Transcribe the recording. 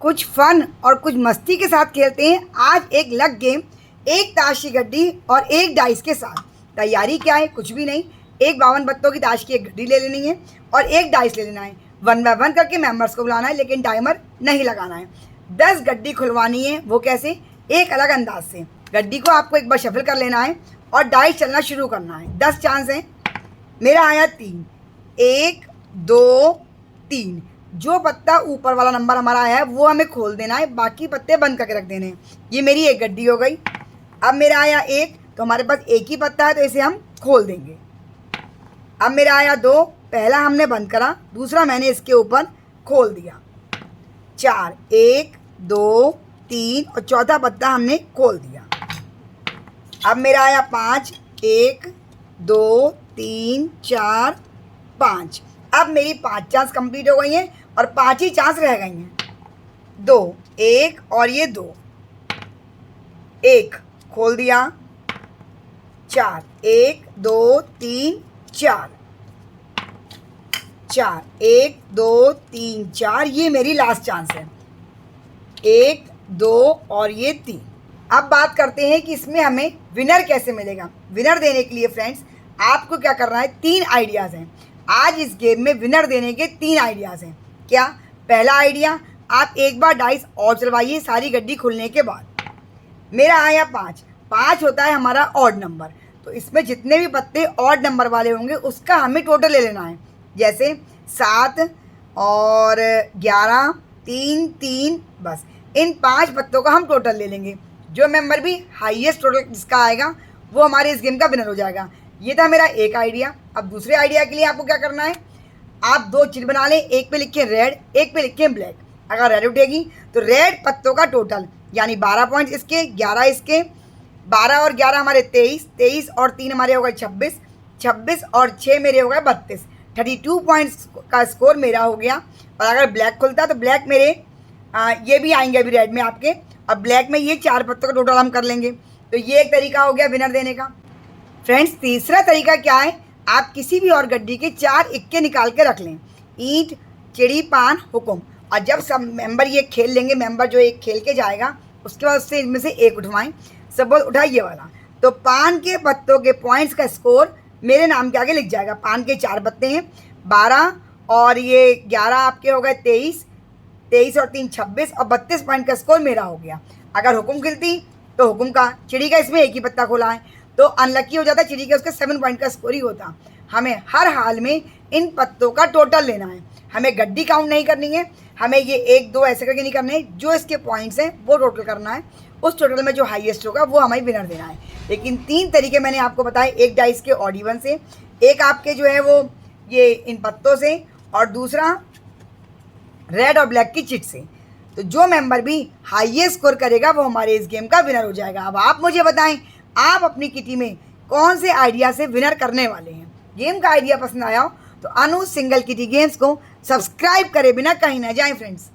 कुछ फन और कुछ मस्ती के साथ खेलते हैं आज एक लक गेम, एक ताश की गड्डी और एक डाइस के साथ। तैयारी क्या है? कुछ भी नहीं, एक 52 पत्तों की ताश की एक गड्डी ले लेनी है और एक डाइस ले लेना है। 1 बाय 1 करके मेंबर्स को बुलाना है, लेकिन टाइमर नहीं लगाना है। 10 गड्डी खुलवानी है। वो कैसे? एक अलग अंदाज से। गड्डी को आपको एक बार शफल कर लेना है और डाइस चलना शुरू करना है। 10 चांस हैं। मेरा आया 3, 1 2 3। जो पत्ता ऊपर वाला नंबर हमारा आया है वो हमें खोल देना है, बाकी पत्ते बंद करके रख देने हैं। ये मेरी एक गड्डी हो गई। अब मेरा आया 1, तो हमारे पास एक ही पत्ता है तो इसे हम खोल देंगे। अब मेरा आया 2, पहला हमने बंद करा, दूसरा मैंने इसके ऊपर खोल दिया। 4, 1 2 3 और चौथा पत्ता हमने खोल दिया। अब मेरा आया 5, 1 2 3 4 5। अब मेरी 5 चांस कंप्लीट हो गई हैं और 5 ही चांस रह गई हैं। 2 1 और ये 2, 1 खोल दिया। 4 1 2 3 4 4 1 2 3 4। ये मेरी लास्ट चांस है। 1 2 और ये 3। अब बात करते हैं कि इसमें हमें विनर कैसे मिलेगा। विनर देने के लिए फ्रेंड्स आपको क्या करना है, 3 आइडियाज़ हैं। आज इस गेम में विनर देने के 3 आइडियाज़ हैं। क्या? पहला आइडिया, आप एक बार डाइस और चलवाइए सारी गड्डी खुलने के बाद। मेरा आया 5। 5 होता है हमारा ऑड नंबर, तो इसमें जितने भी पत्ते ऑड नंबर वाले होंगे उसका हमें टोटल ले लेना है। जैसे 7 और 11 3 3, बस इन 5 पत्तों का हम टोटल ले लेंगे। जो मेंबर भी हाईएस्ट टोटल जिसका आएगा वो हमारे इस गेम का विनर हो जाएगा। ये था मेरा एक आइडिया। अब दूसरे आइडिया के लिए आपको क्या करना है, आप 2 चिट बना लें, एक पे लिखें रेड, एक पे लिखें ब्लैक। अगर रेड उठेगी तो रेड पत्तों का टोटल यानी 12 पॉइंट इसके, 11 इसके, 12 और 11 हमारे 23, 23 और 3 हमारे हो गए 26, 26 और 6 मेरे हो गए 32। 32 पॉइंट्स का स्कोर मेरा हो गया। और अगर ब्लैक खुलता तो ब्लैक मेरे ये भी आएंगे अभी रेड में आपके, और ब्लैक में ये 4 पत्तों का टोटल हम कर लेंगे। तो ये एक तरीका हो गया विनर देने का। फ्रेंड्स तीसरा तरीका क्या है, आप किसी भी और गड्डी के 4 इक्के निकाल के रख लें। ईंट चिड़ी पान हुकुम, और जब सब मेंबर ये खेल लेंगे, मेंबर जो एक खेल के जाएगा उसके बाद उससे इनमें से एक उठवाएं। सपोज उठाइए वाला, तो पान के पत्तों के पॉइंट्स का स्कोर मेरे नाम के आगे लिख जाएगा। पान के 4 पत्ते हैं, 12 और ये 11 आपके हो गए 23, 23 और 3 26 और 32 पॉइंट का स्कोर मेरा हो गया। अगर हुकुम खिलती तो हुकुम का, चिड़ी का इसमें एक ही पत्ता खोला है तो अनलकी हो जाता, चिड़ी का उसका 7 पॉइंट का स्कोर ही होता। हमें हर हाल में इन पत्तों का टोटल लेना है। हमें गड्डी काउंट नहीं करनी है, हमें ये 1 2 ऐसे करके नहीं करने हैं। जो इसके पॉइंट्स हैं वो टोटल करना है, उस टोटल में जो हाईएस्ट होगा वो हमें विनर देना है। लेकिन 3 तरीके मैंने आपको बताए, एक डाइस के ऑड इवन से, एक आपके जो है वो ये इन पत्तों से, और दूसरा रेड और ब्लैक की चिट से। तो जो मेंबर भी हाईएस्ट स्कोर करेगा वो हमारे इस गेम का विनर हो जाएगा। अब आप मुझे बताएं, आप अपनी किटी में कौन से आइडिया से विनर करने वाले हैं। गेम का आइडिया पसंद आया हो तो अनु सिंगल किटी गेम्स को सब्सक्राइब करे बिना कहीं ना जाएं फ्रेंड्स।